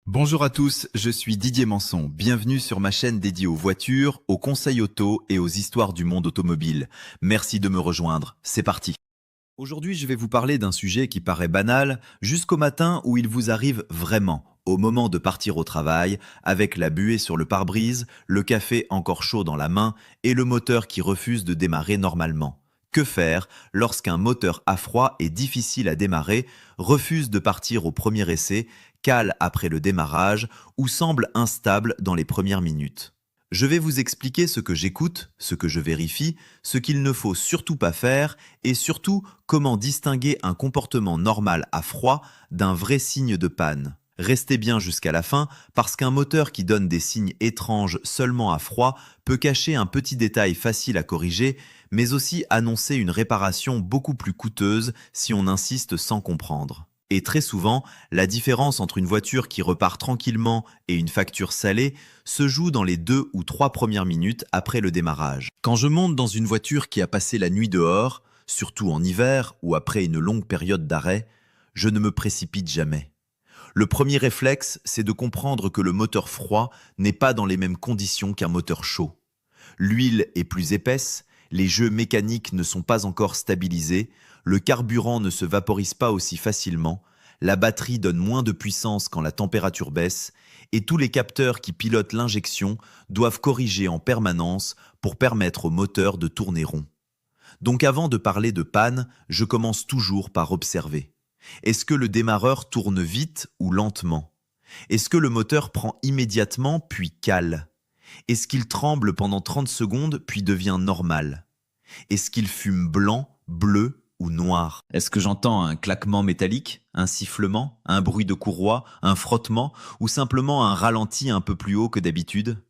Bonjour à tous, je suis Didier Manson. Bienvenue sur ma chaîne dédiée aux voitures, aux conseils auto et aux histoires du monde automobile. Merci de me rejoindre, c'est parti. Aujourd'hui, je vais vous parler d'un sujet qui paraît banal jusqu'au matin où il vous arrive vraiment, au moment de partir au travail, avec la buée sur le pare-brise, le café encore chaud dans la main et le moteur qui refuse de démarrer normalement. Que faire lorsqu'un moteur à froid et difficile à démarrer refuse de partir au premier essai, cale après le démarrage ou semble instable dans les premières minutes? Je vais vous expliquer ce que j'écoute, ce que je vérifie, ce qu'il ne faut surtout pas faire et surtout comment distinguer un comportement normal à froid d'un vrai signe de panne. Restez bien jusqu'à la fin parce qu'un moteur qui donne des signes étranges seulement à froid peut cacher un petit détail facile à corriger, mais aussi annoncer une réparation beaucoup plus coûteuse si on insiste sans comprendre. Et très souvent, la différence entre une voiture qui repart tranquillement et une facture salée se joue dans les 2 ou 3 premières minutes après le démarrage. Quand je monte dans une voiture qui a passé la nuit dehors, surtout en hiver ou après une longue période d'arrêt, je ne me précipite jamais. Le premier réflexe, c'est de comprendre que le moteur froid n'est pas dans les mêmes conditions qu'un moteur chaud. L'huile est plus épaisse, les jeux mécaniques ne sont pas encore stabilisés, le carburant ne se vaporise pas aussi facilement, la batterie donne moins de puissance quand la température baisse, et tous les capteurs qui pilotent l'injection doivent corriger en permanence pour permettre au moteur de tourner rond. Donc avant de parler de panne, je commence toujours par observer. Est-ce que le démarreur tourne vite ou lentement? Est-ce que le moteur prend immédiatement puis cale? Est-ce qu'il tremble pendant 30 secondes puis devient normal? Est-ce qu'il fume blanc, bleu ou noir? Est-ce que j'entends un claquement métallique, un sifflement, un bruit de courroie, un frottement ou simplement un ralenti un peu plus haut que d'habitude?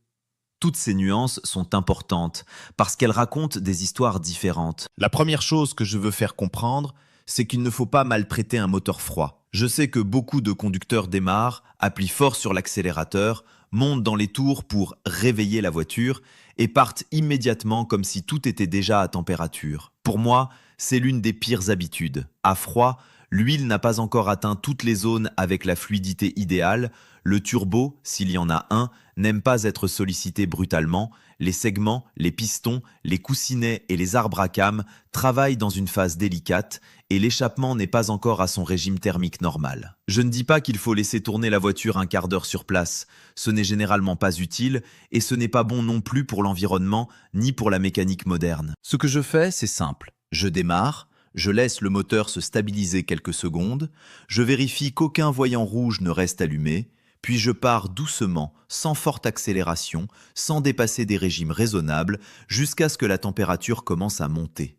Toutes ces nuances sont importantes parce qu'elles racontent des histoires différentes. La première chose que je veux faire comprendre, c'est qu'il ne faut pas maltraiter un moteur froid. Je sais que beaucoup de conducteurs démarrent, appuient fort sur l'accélérateur, montent dans les tours pour réveiller la voiture et partent immédiatement comme si tout était déjà à température. Pour moi, c'est l'une des pires habitudes. À froid, l'huile n'a pas encore atteint toutes les zones avec la fluidité idéale, le turbo, s'il y en a un, n'aime pas être sollicité brutalement, les segments, les pistons, les coussinets et les arbres à cames travaillent dans une phase délicate et l'échappement n'est pas encore à son régime thermique normal. Je ne dis pas qu'il faut laisser tourner la voiture un quart d'heure sur place, ce n'est généralement pas utile et ce n'est pas bon non plus pour l'environnement ni pour la mécanique moderne. Ce que je fais, c'est simple. Je démarre, je laisse le moteur se stabiliser quelques secondes, je vérifie qu'aucun voyant rouge ne reste allumé, puis je pars doucement, sans forte accélération, sans dépasser des régimes raisonnables, jusqu'à ce que la température commence à monter.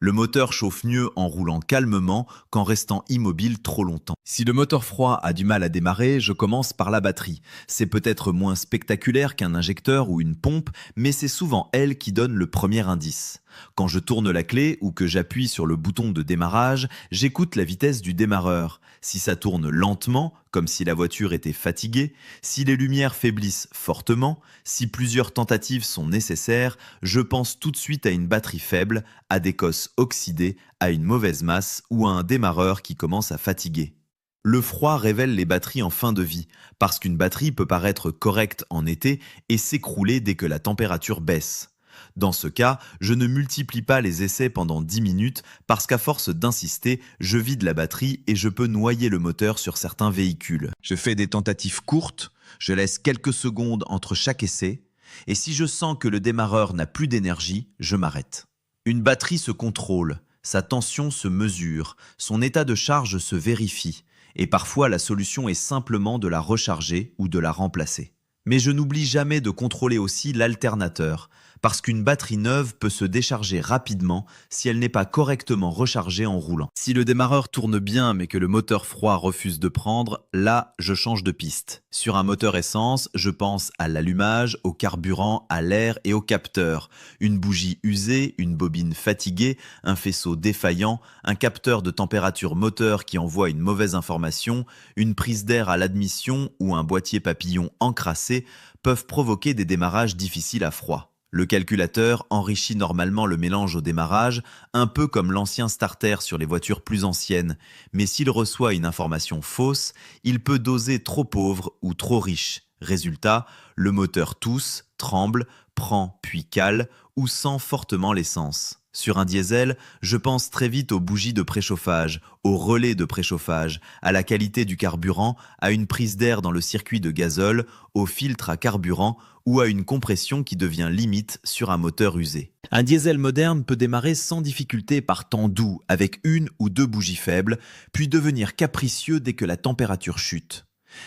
Le moteur chauffe mieux en roulant calmement qu'en restant immobile trop longtemps. Si le moteur froid a du mal à démarrer, je commence par la batterie. C'est peut-être moins spectaculaire qu'un injecteur ou une pompe, mais c'est souvent elle qui donne le premier indice. Quand je tourne la clé ou que j'appuie sur le bouton de démarrage, j'écoute la vitesse du démarreur. Si ça tourne lentement, comme si la voiture était fatiguée, si les lumières faiblissent fortement, si plusieurs tentatives sont nécessaires, je pense tout de suite à une batterie faible, à des cosses oxydées, à une mauvaise masse ou à un démarreur qui commence à fatiguer. Le froid révèle les batteries en fin de vie, parce qu'une batterie peut paraître correcte en été et s'écrouler dès que la température baisse. Dans ce cas, je ne multiplie pas les essais pendant 10 minutes parce qu'à force d'insister, je vide la batterie et je peux noyer le moteur sur certains véhicules. Je fais des tentatives courtes, je laisse quelques secondes entre chaque essai et si je sens que le démarreur n'a plus d'énergie, je m'arrête. Une batterie se contrôle, sa tension se mesure, son état de charge se vérifie et parfois la solution est simplement de la recharger ou de la remplacer. Mais je n'oublie jamais de contrôler aussi l'alternateur, parce qu'une batterie neuve peut se décharger rapidement si elle n'est pas correctement rechargée en roulant. Si le démarreur tourne bien mais que le moteur froid refuse de prendre, là, je change de piste. Sur un moteur essence, je pense à l'allumage, au carburant, à l'air et au capteur. Une bougie usée, une bobine fatiguée, un faisceau défaillant, un capteur de température moteur qui envoie une mauvaise information, une prise d'air à l'admission ou un boîtier papillon encrassé peuvent provoquer des démarrages difficiles à froid. Le calculateur enrichit normalement le mélange au démarrage, un peu comme l'ancien starter sur les voitures plus anciennes, mais s'il reçoit une information fausse, il peut doser trop pauvre ou trop riche. Résultat, le moteur tousse, tremble, prend puis cale ou sent fortement l'essence. Sur un diesel, je pense très vite aux bougies de préchauffage, aux relais de préchauffage, à la qualité du carburant, à une prise d'air dans le circuit de gazole, au filtre à carburant ou à une compression qui devient limite sur un moteur usé. Un diesel moderne peut démarrer sans difficulté par temps doux, avec une ou deux bougies faibles, puis devenir capricieux dès que la température chute.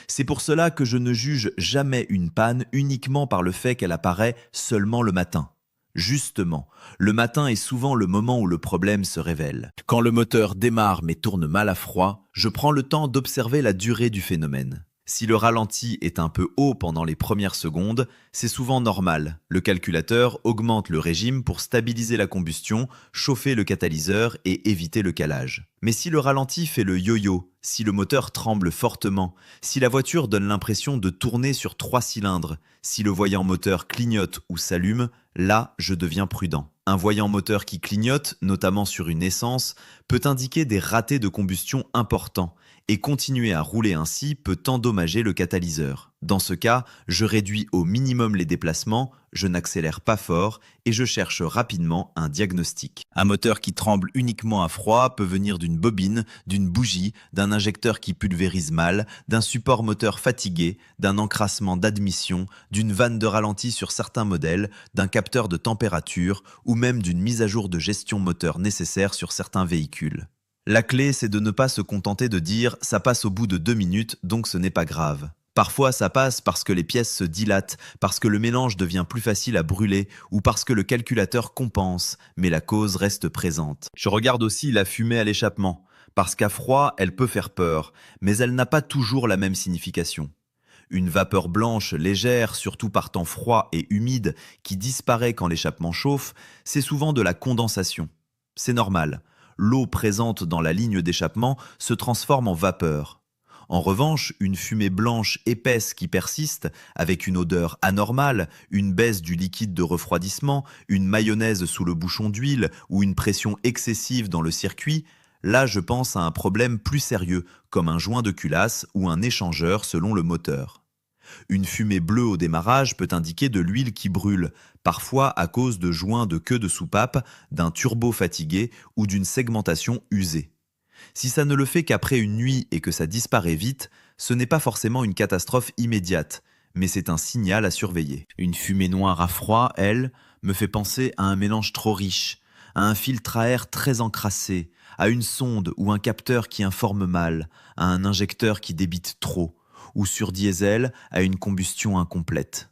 C'est pour cela que je ne juge jamais une panne uniquement par le fait qu'elle apparaît seulement le matin. Justement, le matin est souvent le moment où le problème se révèle. Quand le moteur démarre mais tourne mal à froid, je prends le temps d'observer la durée du phénomène. Si le ralenti est un peu haut pendant les premières secondes, c'est souvent normal. Le calculateur augmente le régime pour stabiliser la combustion, chauffer le catalyseur et éviter le calage. Mais si le ralenti fait le yo-yo, si le moteur tremble fortement, si la voiture donne l'impression de tourner sur 3 cylindres, si le voyant moteur clignote ou s'allume, là, je deviens prudent. Un voyant moteur qui clignote, notamment sur une essence, peut indiquer des ratés de combustion importants, et continuer à rouler ainsi peut endommager le catalyseur. Dans ce cas, je réduis au minimum les déplacements, je n'accélère pas fort et je cherche rapidement un diagnostic. Un moteur qui tremble uniquement à froid peut venir d'une bobine, d'une bougie, d'un injecteur qui pulvérise mal, d'un support moteur fatigué, d'un encrassement d'admission, d'une vanne de ralenti sur certains modèles, d'un capteur de température ou même d'une mise à jour de gestion moteur nécessaire sur certains véhicules. La clé, c'est de ne pas se contenter de dire « ça passe au bout de 2 minutes, donc ce n'est pas grave ». Parfois, ça passe parce que les pièces se dilatent, parce que le mélange devient plus facile à brûler ou parce que le calculateur compense, mais la cause reste présente. Je regarde aussi la fumée à l'échappement, parce qu'à froid, elle peut faire peur, mais elle n'a pas toujours la même signification. Une vapeur blanche légère, surtout par temps froid et humide, qui disparaît quand l'échappement chauffe, c'est souvent de la condensation. C'est normal. L'eau présente dans la ligne d'échappement se transforme en vapeur. En revanche, une fumée blanche épaisse qui persiste, avec une odeur anormale, une baisse du liquide de refroidissement, une mayonnaise sous le bouchon d'huile ou une pression excessive dans le circuit, là je pense à un problème plus sérieux, comme un joint de culasse ou un échangeur selon le moteur. Une fumée bleue au démarrage peut indiquer de l'huile qui brûle, parfois à cause de joints de queue de soupape, d'un turbo fatigué ou d'une segmentation usée. Si ça ne le fait qu'après une nuit et que ça disparaît vite, ce n'est pas forcément une catastrophe immédiate, mais c'est un signal à surveiller. Une fumée noire à froid, elle, me fait penser à un mélange trop riche, à un filtre à air très encrassé, à une sonde ou un capteur qui informe mal, à un injecteur qui débite trop, ou sur diesel à une combustion incomplète.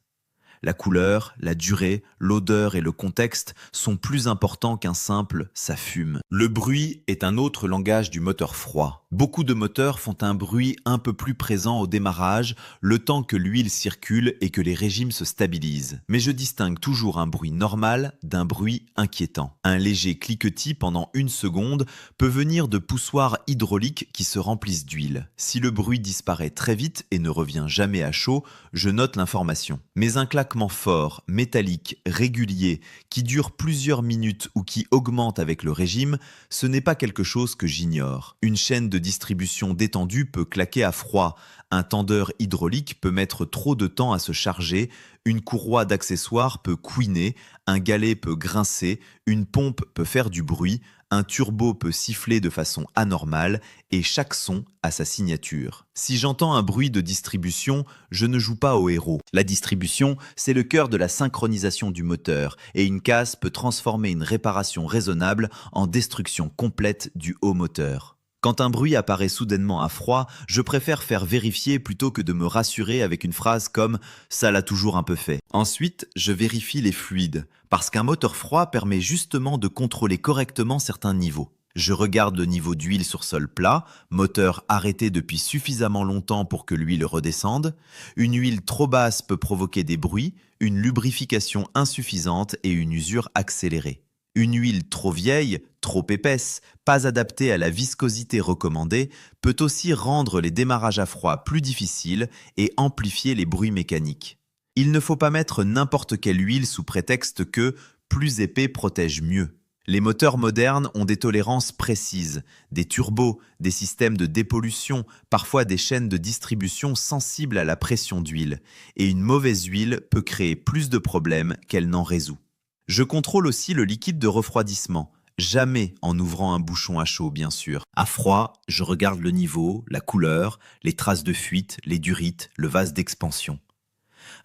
La couleur, la durée, l'odeur et le contexte sont plus importants qu'un simple « ça fume ». Le bruit est un autre langage du moteur froid. Beaucoup de moteurs font un bruit un peu plus présent au démarrage, le temps que l'huile circule et que les régimes se stabilisent. Mais je distingue toujours un bruit normal d'un bruit inquiétant. Un léger cliquetis pendant 1 seconde peut venir de poussoirs hydrauliques qui se remplissent d'huile. Si le bruit disparaît très vite et ne revient jamais à chaud, je note l'information. Mais un claquement fort, métallique, régulier, qui dure plusieurs minutes ou qui augmente avec le régime, ce n'est pas quelque chose que j'ignore. Une chaîne de distribution détendue peut claquer à froid, un tendeur hydraulique peut mettre trop de temps à se charger, une courroie d'accessoires peut couiner, un galet peut grincer, une pompe peut faire du bruit, un turbo peut siffler de façon anormale et chaque son a sa signature. Si j'entends un bruit de distribution, je ne joue pas au héros. La distribution, c'est le cœur de la synchronisation du moteur et une casse peut transformer une réparation raisonnable en destruction complète du haut moteur. Quand un bruit apparaît soudainement à froid, je préfère faire vérifier plutôt que de me rassurer avec une phrase comme « ça l'a toujours un peu fait ». Ensuite, je vérifie les fluides, parce qu'un moteur froid permet justement de contrôler correctement certains niveaux. Je regarde le niveau d'huile sur sol plat, moteur arrêté depuis suffisamment longtemps pour que l'huile redescende. Une huile trop basse peut provoquer des bruits, une lubrification insuffisante et une usure accélérée. Une huile trop vieille, trop épaisse, pas adaptée à la viscosité recommandée, peut aussi rendre les démarrages à froid plus difficiles et amplifier les bruits mécaniques. Il ne faut pas mettre n'importe quelle huile sous prétexte que plus épais protège mieux. Les moteurs modernes ont des tolérances précises, des turbos, des systèmes de dépollution, parfois des chaînes de distribution sensibles à la pression d'huile, et une mauvaise huile peut créer plus de problèmes qu'elle n'en résout. Je contrôle aussi le liquide de refroidissement, jamais en ouvrant un bouchon à chaud bien sûr. À froid, je regarde le niveau, la couleur, les traces de fuite, les durites, le vase d'expansion.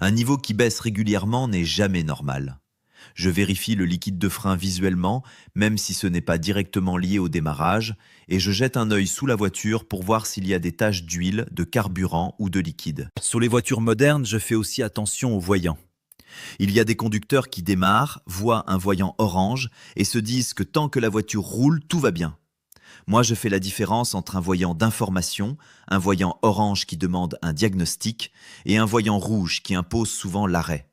Un niveau qui baisse régulièrement n'est jamais normal. Je vérifie le liquide de frein visuellement, même si ce n'est pas directement lié au démarrage, et je jette un œil sous la voiture pour voir s'il y a des taches d'huile, de carburant ou de liquide. Sur les voitures modernes, je fais aussi attention aux voyants. Il y a des conducteurs qui démarrent, voient un voyant orange et se disent que tant que la voiture roule, tout va bien. Moi, je fais la différence entre un voyant d'information, un voyant orange qui demande un diagnostic, et un voyant rouge qui impose souvent l'arrêt.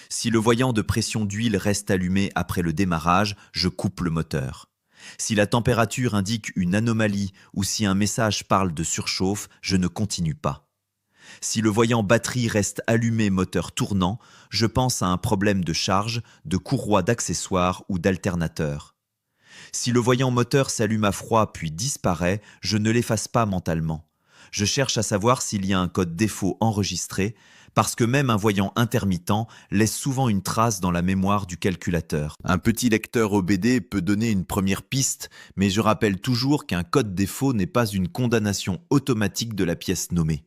Si le voyant de pression d'huile reste allumé après le démarrage, je coupe le moteur. Si la température indique une anomalie ou si un message parle de surchauffe, je ne continue pas. Si le voyant batterie reste allumé moteur tournant, je pense à un problème de charge, de courroie d'accessoires ou d'alternateur. Si le voyant moteur s'allume à froid puis disparaît, je ne l'efface pas mentalement. Je cherche à savoir s'il y a un code défaut enregistré, parce que même un voyant intermittent laisse souvent une trace dans la mémoire du calculateur. Un petit lecteur OBD peut donner une première piste, mais je rappelle toujours qu'un code défaut n'est pas une condamnation automatique de la pièce nommée.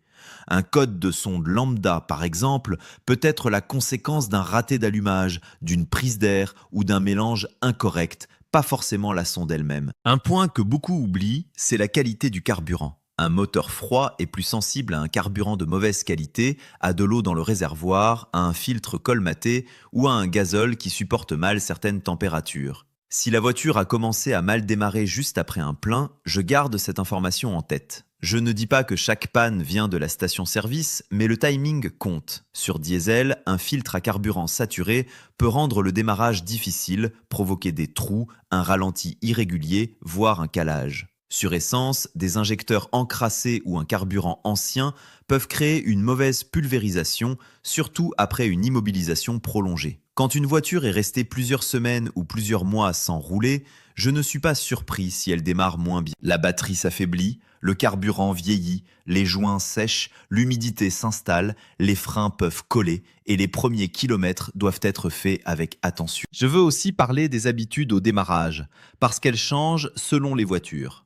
Un code de sonde lambda, par exemple, peut être la conséquence d'un raté d'allumage, d'une prise d'air ou d'un mélange incorrect, pas forcément la sonde elle-même. Un point que beaucoup oublient, c'est la qualité du carburant. Un moteur froid est plus sensible à un carburant de mauvaise qualité, à de l'eau dans le réservoir, à un filtre colmaté ou à un gazole qui supporte mal certaines températures. Si la voiture a commencé à mal démarrer juste après un plein, je garde cette information en tête. Je ne dis pas que chaque panne vient de la station-service, mais le timing compte. Sur diesel, un filtre à carburant saturé peut rendre le démarrage difficile, provoquer des trous, un ralenti irrégulier, voire un calage. Sur essence, des injecteurs encrassés ou un carburant ancien peuvent créer une mauvaise pulvérisation, surtout après une immobilisation prolongée. Quand une voiture est restée plusieurs semaines ou plusieurs mois sans rouler, je ne suis pas surpris si elle démarre moins bien. La batterie s'affaiblit, le carburant vieillit, les joints sèchent, l'humidité s'installe, les freins peuvent coller et les premiers kilomètres doivent être faits avec attention. Je veux aussi parler des habitudes au démarrage, parce qu'elles changent selon les voitures.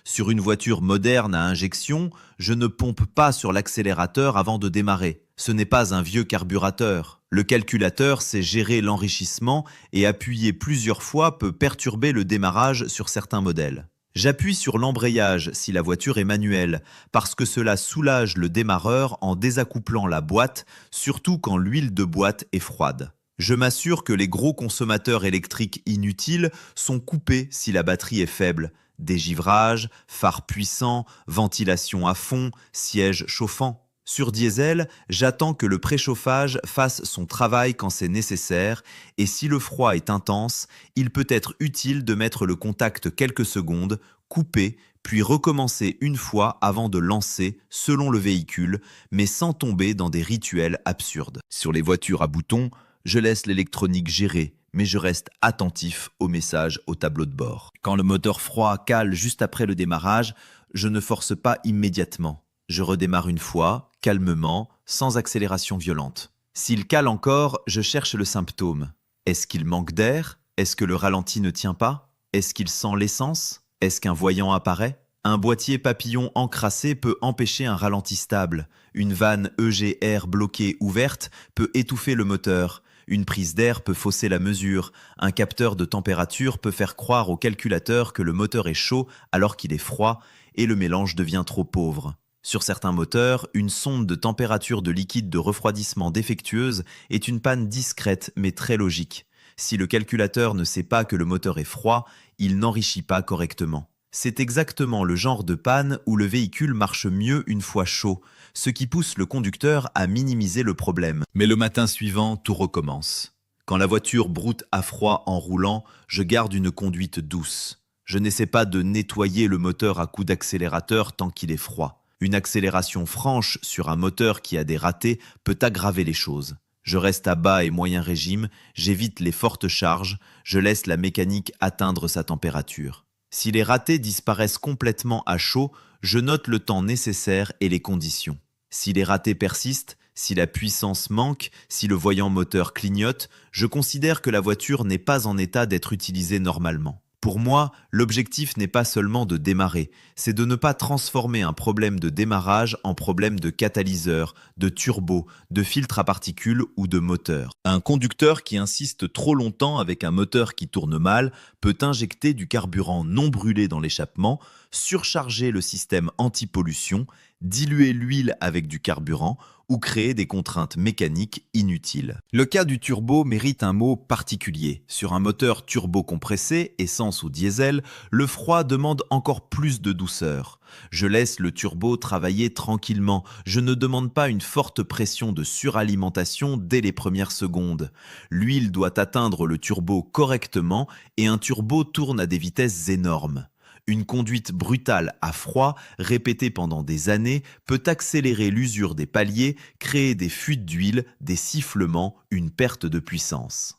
Sur une voiture moderne à injection, je ne pompe pas sur l'accélérateur avant de démarrer. Ce n'est pas un vieux carburateur. Le calculateur sait gérer l'enrichissement et appuyer plusieurs fois peut perturber le démarrage sur certains modèles. J'appuie sur l'embrayage si la voiture est manuelle, parce que cela soulage le démarreur en désaccouplant la boîte, surtout quand l'huile de boîte est froide. Je m'assure que les gros consommateurs électriques inutiles sont coupés si la batterie est faible. Dégivrage, phare puissant, ventilation à fond, siège chauffant. Sur diesel, j'attends que le préchauffage fasse son travail quand c'est nécessaire et si le froid est intense, il peut être utile de mettre le contact quelques secondes, couper, puis recommencer une fois avant de lancer selon le véhicule, mais sans tomber dans des rituels absurdes. Sur les voitures à boutons, je laisse l'électronique gérer, mais je reste attentif aux messages au tableau de bord. Quand le moteur froid cale juste après le démarrage, je ne force pas immédiatement. Je redémarre une fois, calmement, sans accélération violente. S'il cale encore, je cherche le symptôme. Est-ce qu'il manque d'air? Est-ce que le ralenti ne tient pas? Est-ce qu'il sent l'essence? Est-ce qu'un voyant apparaît? Un boîtier papillon encrassé peut empêcher un ralenti stable. Une vanne EGR bloquée ouverte peut étouffer le moteur. Une prise d'air peut fausser la mesure. Un capteur de température peut faire croire au calculateur que le moteur est chaud alors qu'il est froid et le mélange devient trop pauvre. Sur certains moteurs, une sonde de température de liquide de refroidissement défectueuse est une panne discrète mais très logique. Si le calculateur ne sait pas que le moteur est froid, il n'enrichit pas correctement. C'est exactement le genre de panne où le véhicule marche mieux une fois chaud, ce qui pousse le conducteur à minimiser le problème. Mais le matin suivant, tout recommence. Quand la voiture broute à froid en roulant, je garde une conduite douce. Je n'essaie pas de nettoyer le moteur à coups d'accélérateur tant qu'il est froid. Une accélération franche sur un moteur qui a des ratés peut aggraver les choses. Je reste à bas et moyen régime, j'évite les fortes charges, je laisse la mécanique atteindre sa température. Si les ratés disparaissent complètement à chaud, je note le temps nécessaire et les conditions. Si les ratés persistent, si la puissance manque, si le voyant moteur clignote, je considère que la voiture n'est pas en état d'être utilisée normalement. Pour moi, l'objectif n'est pas seulement de démarrer, c'est de ne pas transformer un problème de démarrage en problème de catalyseur, de turbo, de filtre à particules ou de moteur. Un conducteur qui insiste trop longtemps avec un moteur qui tourne mal peut injecter du carburant non brûlé dans l'échappement, surcharger le système anti-pollution, diluer l'huile avec du carburant ou créer des contraintes mécaniques inutiles. Le cas du turbo mérite un mot particulier. Sur un moteur turbo-compressé, essence ou diesel, le froid demande encore plus de douceur. Je laisse le turbo travailler tranquillement, je ne demande pas une forte pression de suralimentation dès les premières secondes. L'huile doit atteindre le turbo correctement et un turbo tourne à des vitesses énormes. Une conduite brutale à froid, répétée pendant des années, peut accélérer l'usure des paliers, créer des fuites d'huile, des sifflements, une perte de puissance.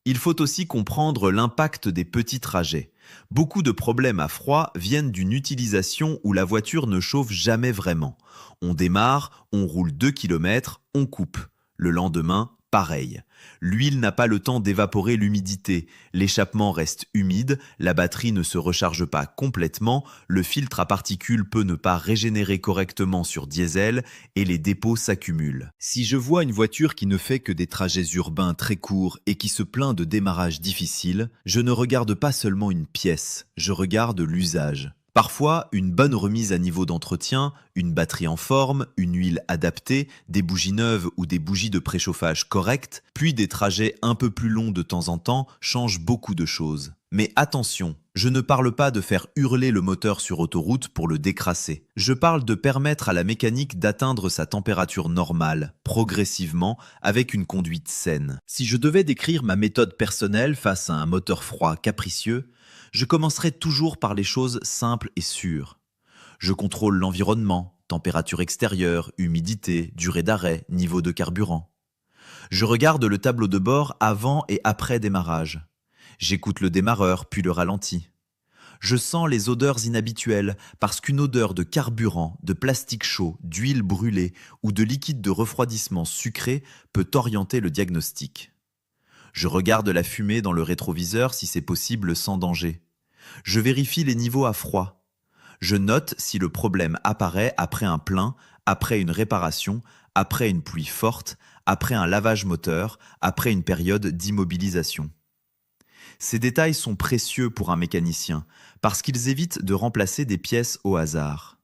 Il faut aussi comprendre l'impact des petits trajets. Beaucoup de problèmes à froid viennent d'une utilisation où la voiture ne chauffe jamais vraiment. On démarre, on roule 2 km, on coupe. Le lendemain, pareil. L'huile n'a pas le temps d'évaporer l'humidité, l'échappement reste humide, la batterie ne se recharge pas complètement, le filtre à particules peut ne pas régénérer correctement sur diesel et les dépôts s'accumulent. Si je vois une voiture qui ne fait que des trajets urbains très courts et qui se plaint de démarrage difficile, je ne regarde pas seulement une pièce, je regarde l'usage. Parfois, une bonne remise à niveau d'entretien, une batterie en forme, une huile adaptée, des bougies neuves ou des bougies de préchauffage correctes, puis des trajets un peu plus longs de temps en temps changent beaucoup de choses. Mais attention, je ne parle pas de faire hurler le moteur sur autoroute pour le décrasser. Je parle de permettre à la mécanique d'atteindre sa température normale, progressivement, avec une conduite saine. Si je devais décrire ma méthode personnelle face à un moteur froid capricieux, je commencerai toujours par les choses simples et sûres. Je contrôle l'environnement, température extérieure, humidité, durée d'arrêt, niveau de carburant. Je regarde le tableau de bord avant et après démarrage. J'écoute le démarreur puis le ralenti. Je sens les odeurs inhabituelles parce qu'une odeur de carburant, de plastique chaud, d'huile brûlée ou de liquide de refroidissement sucré peut orienter le diagnostic. Je regarde la fumée dans le rétroviseur si c'est possible sans danger. Je vérifie les niveaux à froid. Je note si le problème apparaît après un plein, après une réparation, après une pluie forte, après un lavage moteur, après une période d'immobilisation. Ces détails sont précieux pour un mécanicien parce qu'ils évitent de remplacer des pièces au hasard.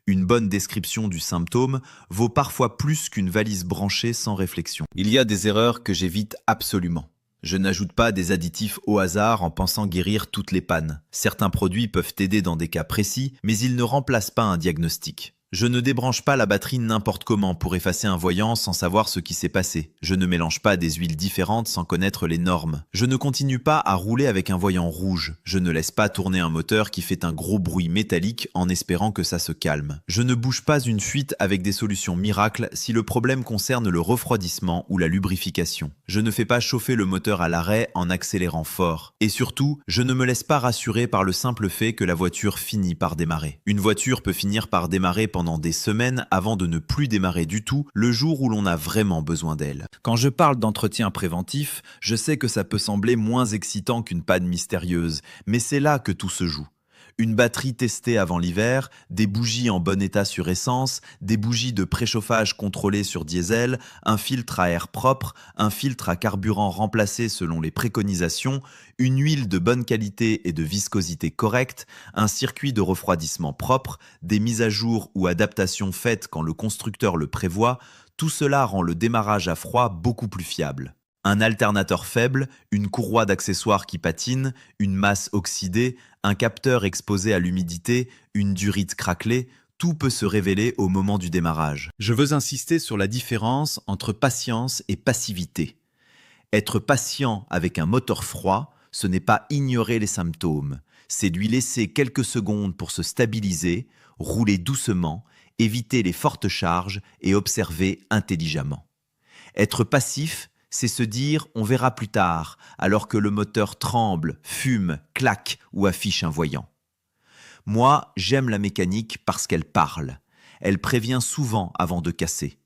Une bonne description du symptôme vaut parfois plus qu'une valise branchée sans réflexion. Il y a des erreurs que j'évite absolument. Je n'ajoute pas des additifs au hasard en pensant guérir toutes les pannes. Certains produits peuvent aider dans des cas précis, mais ils ne remplacent pas un diagnostic. Je ne débranche pas la batterie n'importe comment pour effacer un voyant sans savoir ce qui s'est passé. Je ne mélange pas des huiles différentes sans connaître les normes. Je ne continue pas à rouler avec un voyant rouge. Je ne laisse pas tourner un moteur qui fait un gros bruit métallique en espérant que ça se calme. Je ne bouge pas une fuite avec des solutions miracles si le problème concerne le refroidissement ou la lubrification. Je ne fais pas chauffer le moteur à l'arrêt en accélérant fort. Et surtout, je ne me laisse pas rassurer par le simple fait que la voiture finit par démarrer. Une voiture peut finir par démarrer pendant des semaines avant de ne plus démarrer du tout le jour où l'on a vraiment besoin d'elle. Quand je parle d'entretien préventif, je sais que ça peut sembler moins excitant qu'une panne mystérieuse, mais c'est là que tout se joue. Une batterie testée avant l'hiver, des bougies en bon état sur essence, des bougies de préchauffage contrôlées sur diesel, un filtre à air propre, un filtre à carburant remplacé selon les préconisations, une huile de bonne qualité et de viscosité correcte, un circuit de refroidissement propre, des mises à jour ou adaptations faites quand le constructeur le prévoit, tout cela rend le démarrage à froid beaucoup plus fiable. Un alternateur faible, une courroie d'accessoires qui patine, une masse oxydée, un capteur exposé à l'humidité, une durite craquelée, tout peut se révéler au moment du démarrage. Je veux insister sur la différence entre patience et passivité. Être patient avec un moteur froid, ce n'est pas ignorer les symptômes, c'est lui laisser quelques secondes pour se stabiliser, rouler doucement évitez les fortes charges et observez intelligemment. Être passif, c'est se dire « on verra plus tard », alors que le moteur tremble, fume, claque ou affiche un voyant. Moi, j'aime la mécanique parce qu'elle parle. Elle prévient souvent avant de casser.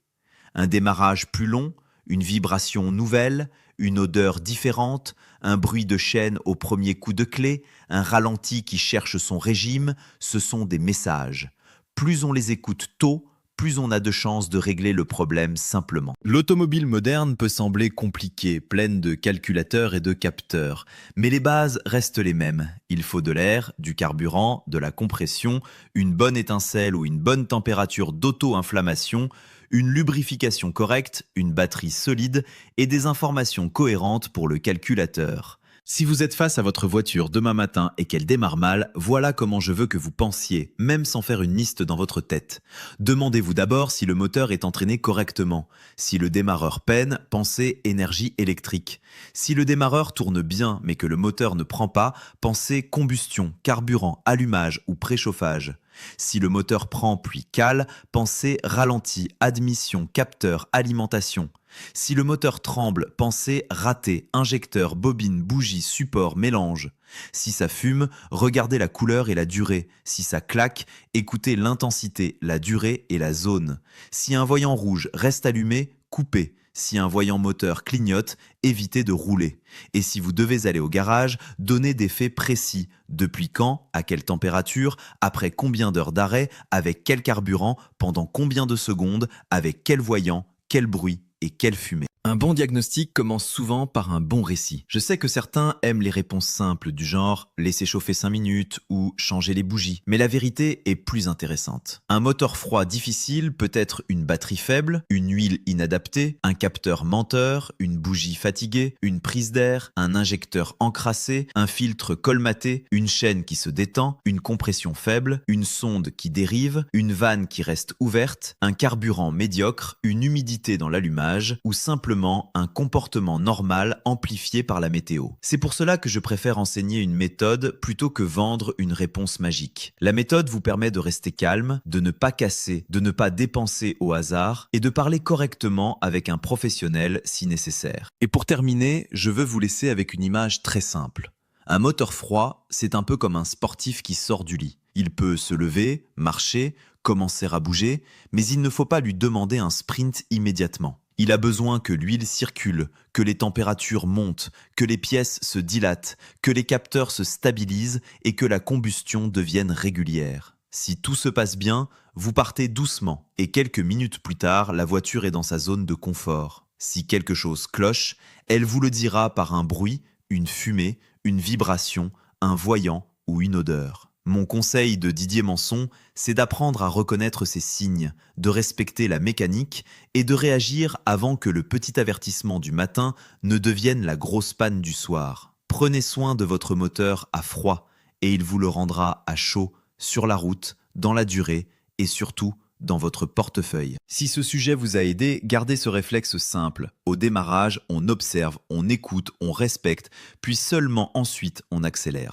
Un démarrage plus long, une vibration nouvelle, une odeur différente, un bruit de chaîne au premier coup de clé, un ralenti qui cherche son régime, ce sont des messages. Plus on les écoute tôt, plus on a de chances de régler le problème simplement. L'automobile moderne peut sembler compliquée, pleine de calculateurs et de capteurs, mais les bases restent les mêmes. Il faut de l'air, du carburant, de la compression, une bonne étincelle ou une bonne température d'auto-inflammation, une lubrification correcte, une batterie solide et des informations cohérentes pour le calculateur. Si vous êtes face à votre voiture demain matin et qu'elle démarre mal, voilà comment je veux que vous pensiez, même sans faire une liste dans votre tête. Demandez-vous d'abord si le moteur est entraîné correctement. Si le démarreur peine, pensez énergie électrique. Si le démarreur tourne bien mais que le moteur ne prend pas, pensez combustion, carburant, allumage ou préchauffage. Si le moteur prend puis cale, pensez ralenti, admission, capteur, alimentation. Si le moteur tremble, pensez raté, injecteur, bobine, bougie, support, mélange. Si ça fume, regardez la couleur et la durée. Si ça claque, écoutez l'intensité, la durée et la zone. Si un voyant rouge reste allumé, coupez. Si un voyant moteur clignote, évitez de rouler. Et si vous devez aller au garage, donnez des faits précis. Depuis quand, à quelle température, après combien d'heures d'arrêt, avec quel carburant, pendant combien de secondes, avec quel voyant, quel bruit et quelle fumée. Un bon diagnostic commence souvent par un bon récit. Je sais que certains aiment les réponses simples du genre « laisser chauffer 5 minutes » ou « changer les bougies », mais la vérité est plus intéressante. Un moteur froid difficile peut être une batterie faible, une huile inadaptée, un capteur menteur, une bougie fatiguée, une prise d'air, un injecteur encrassé, un filtre colmaté, une chaîne qui se détend, une compression faible, une sonde qui dérive, une vanne qui reste ouverte, un carburant médiocre, une humidité dans l'allumage ou simplement un comportement normal amplifié par la météo. C'est pour cela que je préfère enseigner une méthode plutôt que vendre une réponse magique. La méthode vous permet de rester calme, de ne pas casser, de ne pas dépenser au hasard et de parler correctement avec un professionnel si nécessaire. Et pour terminer, je veux vous laisser avec une image très simple. Un moteur froid, c'est un peu comme un sportif qui sort du lit. Il peut se lever, marcher, commencer à bouger, mais il ne faut pas lui demander un sprint immédiatement. Il a besoin que l'huile circule, que les températures montent, que les pièces se dilatent, que les capteurs se stabilisent et que la combustion devienne régulière. Si tout se passe bien, vous partez doucement et quelques minutes plus tard, la voiture est dans sa zone de confort. Si quelque chose cloche, elle vous le dira par un bruit, une fumée, une vibration, un voyant ou une odeur. Mon conseil de Didier Manson, c'est d'apprendre à reconnaître ces signes, de respecter la mécanique et de réagir avant que le petit avertissement du matin ne devienne la grosse panne du soir. Prenez soin de votre moteur à froid et il vous le rendra à chaud, sur la route, dans la durée et surtout dans votre portefeuille. Si ce sujet vous a aidé, gardez ce réflexe simple. Au démarrage, on observe, on écoute, on respecte, puis seulement ensuite on accélère.